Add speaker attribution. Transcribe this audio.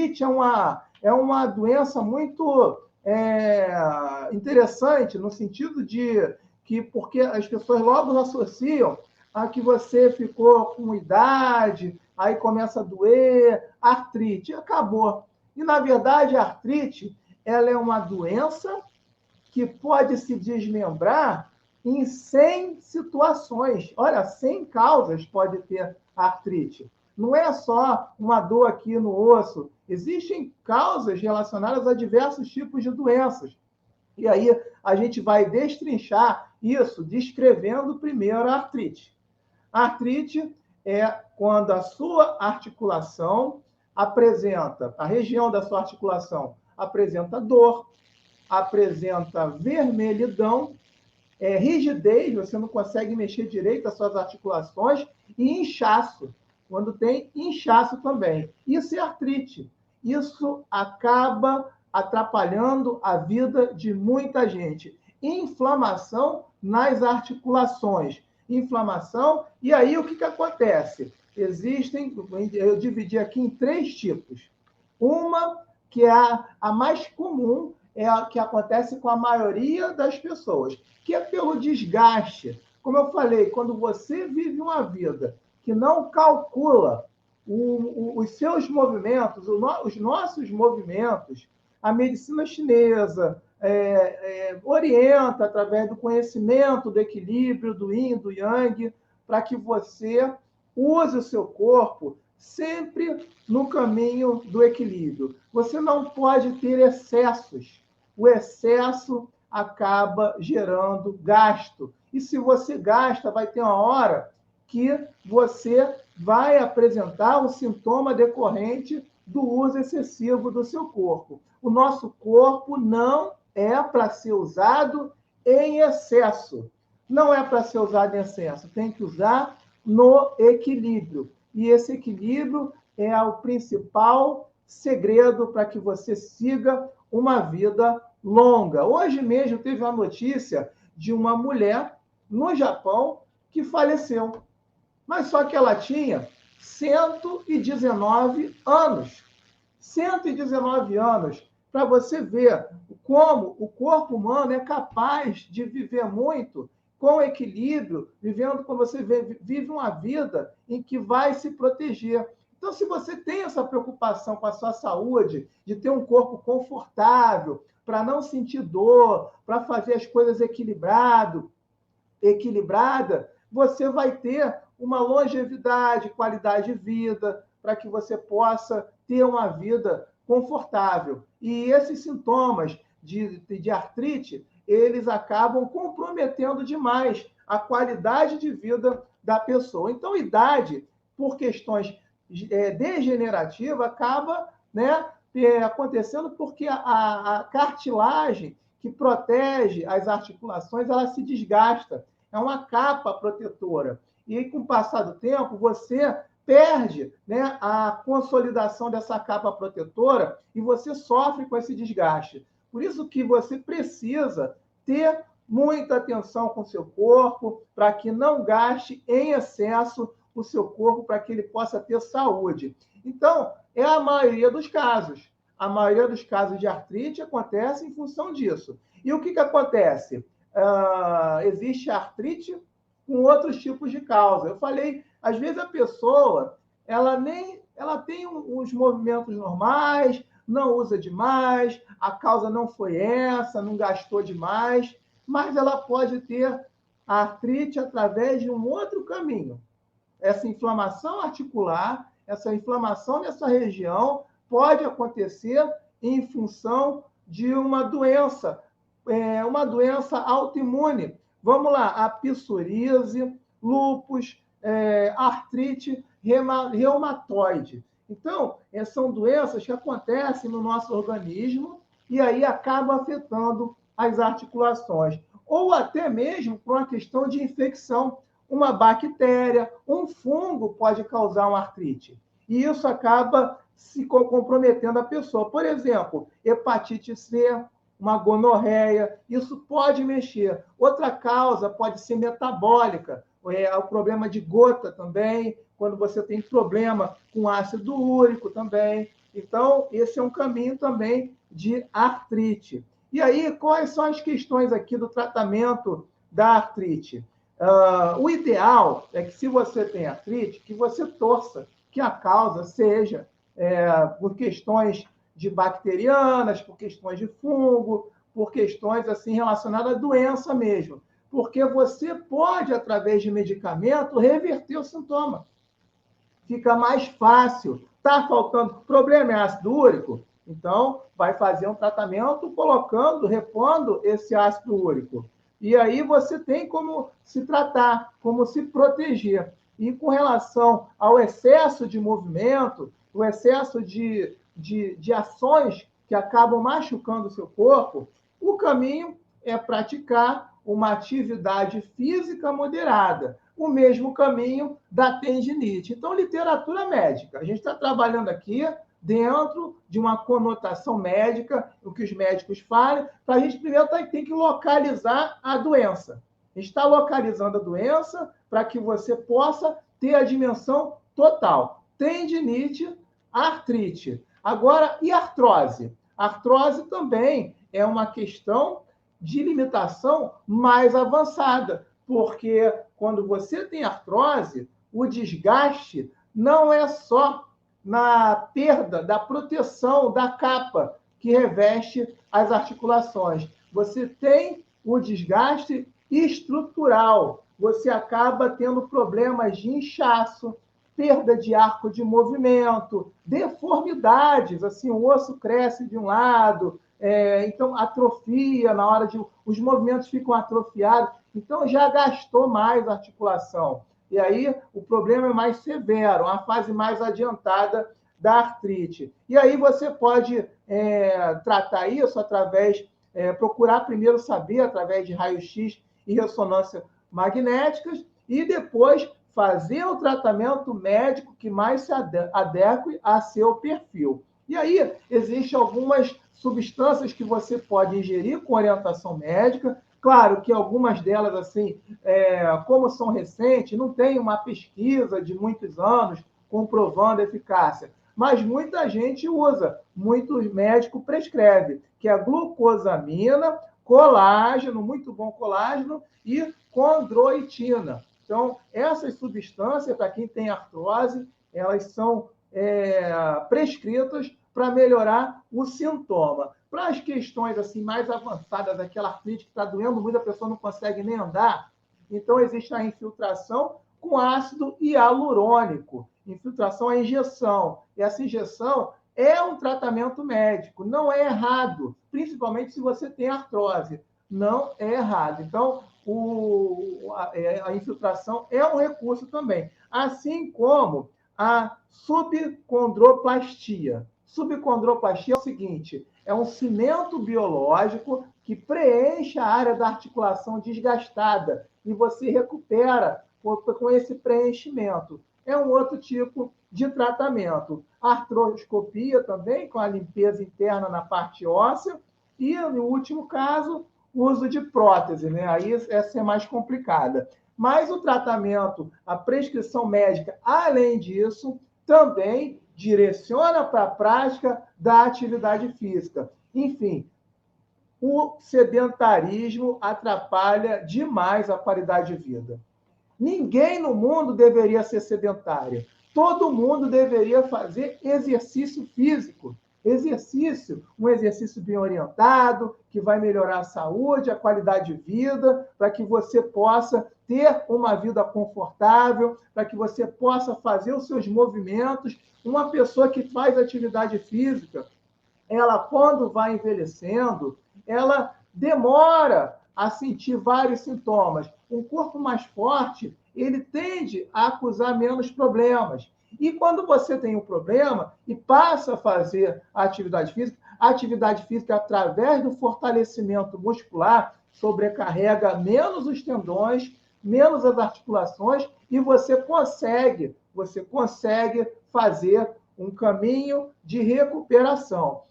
Speaker 1: artrite é uma doença muito interessante, no sentido de que, porque as pessoas logo associam a que você ficou com idade, aí começa a doer, artrite, acabou. E, na verdade, a artrite ela é uma doença que pode se desmembrar em 100 situações. Olha, 100 causas pode ter artrite. Não é só uma dor aqui no osso. Existem causas relacionadas a diversos tipos de doenças. E aí a gente vai destrinchar isso descrevendo primeiro a artrite. A artrite é quando a sua articulação apresenta, a região da sua articulação apresenta dor, apresenta vermelhidão, rigidez, você não consegue mexer direito as suas articulações, e inchaço, quando tem inchaço também. Isso é artrite. Isso acaba atrapalhando a vida de muita gente. Inflamação nas articulações. Inflamação, e aí o que acontece? Existem, eu dividi aqui em 3 tipos. Uma, que é a mais comum, é a que acontece com a maioria das pessoas, que é pelo desgaste. Como eu falei, quando você vive uma vida que não calcula os seus movimentos, os nossos movimentos, a medicina chinesa orienta através do conhecimento do equilíbrio, do yin, do yang, para que você use o seu corpo sempre no caminho do equilíbrio. Você não pode ter excessos. O excesso acaba gerando gasto. E se você gasta, vai ter uma hora que você vai apresentar o sintoma decorrente do uso excessivo do seu corpo. O nosso corpo não é para ser usado em excesso. Não é para ser usado em excesso. Tem que usar no equilíbrio. E esse equilíbrio é o principal segredo para que você siga uma vida longa. Hoje mesmo teve uma notícia de uma mulher no Japão que faleceu. Mas só que ela tinha 119 anos. 119 anos. Para você ver como o corpo humano é capaz de viver muito com equilíbrio, vivendo quando você vive uma vida em que vai se proteger. Então, se você tem essa preocupação com a sua saúde, de ter um corpo confortável, para não sentir dor, para fazer as coisas equilibrada, você vai ter uma longevidade, qualidade de vida, para que você possa ter uma vida confortável. E esses sintomas de artrite, eles acabam comprometendo demais a qualidade de vida da pessoa. Então, idade, por questões degenerativas, acaba acontecendo porque a cartilagem que protege as articulações, ela se desgasta. É uma capa protetora. E, com o passar do tempo, você perde a consolidação dessa capa protetora e você sofre com esse desgaste. Por isso que você precisa ter muita atenção com o seu corpo, para que não gaste em excesso o seu corpo, para que ele possa ter saúde. Então, é a maioria dos casos. A maioria dos casos de artrite acontece em função disso. E o que acontece? Existe artrite com outros tipos de causa. Eu falei, às vezes a pessoa ela tem uns movimentos normais, não usa demais, a causa não foi essa, não gastou demais, mas ela pode ter artrite através de um outro caminho. Essa inflamação articular, essa inflamação nessa região pode acontecer em função de uma doença autoimune. Vamos lá, a psoríase, lúpus, artrite reumatoide. Então, são doenças que acontecem no nosso organismo e aí acabam afetando as articulações. Ou até mesmo por uma questão de infecção. Uma bactéria, um fungo pode causar uma artrite. E isso acaba se comprometendo a pessoa. Por exemplo, hepatite C, uma gonorreia, isso pode mexer. Outra causa pode ser metabólica, o problema de gota também, quando você tem problema com ácido úrico também. Então, esse é um caminho também de artrite. E aí, quais são as questões aqui do tratamento da artrite? O ideal é que, se você tem artrite, que você torça que a causa seja por questões de bacterianas, por questões de fungo, por questões assim relacionadas à doença mesmo. Porque você pode, através de medicamento, reverter o sintoma. Fica mais fácil. Está faltando, o problema é ácido úrico? Então, vai fazer um tratamento colocando, repondo esse ácido úrico. E aí você tem como se tratar, como se proteger. E com relação ao excesso de movimento, o excesso de ações que acabam machucando o seu corpo, o caminho é praticar uma atividade física moderada, o mesmo caminho da tendinite. Então, literatura médica. A gente está trabalhando aqui dentro de uma conotação médica, o que os médicos falam, para a gente primeiro tem que localizar a doença. A gente está localizando a doença para que você possa ter a dimensão total. Tendinite, artrite. Agora, e artrose? Artrose também é uma questão de limitação mais avançada, porque quando você tem artrose, o desgaste não é só na perda da proteção da capa que reveste as articulações. Você tem o desgaste estrutural. Você acaba tendo problemas de inchaço, perda de arco de movimento, deformidades, assim, o osso cresce de um lado, então atrofia na hora de... Os movimentos ficam atrofiados, então já gastou mais a articulação. E aí o problema é mais severo, uma fase mais adiantada da artrite. E aí você pode tratar isso através, procurar primeiro saber, através de raio-x e ressonância magnéticas, e depois fazer o tratamento médico que mais se adeque a seu perfil. E aí, existem algumas substâncias que você pode ingerir com orientação médica. Claro que algumas delas, assim, como são recentes, não tem uma pesquisa de muitos anos comprovando a eficácia, mas muita gente usa, muitos médicos prescrevem, que é a glucosamina, colágeno, muito bom colágeno, e condroitina. Então, essas substâncias, para quem tem artrose, elas são prescritas para melhorar o sintoma. Para as questões assim mais avançadas, aquela artrite que está doendo muito, a pessoa não consegue nem andar, então existe a infiltração com ácido hialurônico, infiltração à injeção. E essa injeção é um tratamento médico, não é errado, principalmente se você tem artrose, não é errado. Então, a infiltração é um recurso também, assim como a subcondroplastia. Subcondroplastia é o seguinte: é um cimento biológico que preenche a área da articulação desgastada e você recupera com esse preenchimento. É um outro tipo de tratamento. Artroscopia também, com a limpeza interna na parte óssea. E, no último caso, o uso de prótese, né? Aí essa é mais complicada. Mas o tratamento, a prescrição médica, além disso, também direciona para a prática da atividade física. Enfim, o sedentarismo atrapalha demais a qualidade de vida. Ninguém no mundo deveria ser sedentário. Todo mundo deveria fazer exercício físico. Um exercício bem orientado, que vai melhorar a saúde, a qualidade de vida, para que você possa ter uma vida confortável, para que você possa fazer os seus movimentos. Uma pessoa que faz atividade física, ela, quando vai envelhecendo, ela demora a sentir vários sintomas. Um corpo mais forte, ele tende a acusar menos problemas. E quando você tem um problema e passa a fazer a atividade física, através do fortalecimento muscular, sobrecarrega menos os tendões, menos as articulações, e você consegue fazer um caminho de recuperação.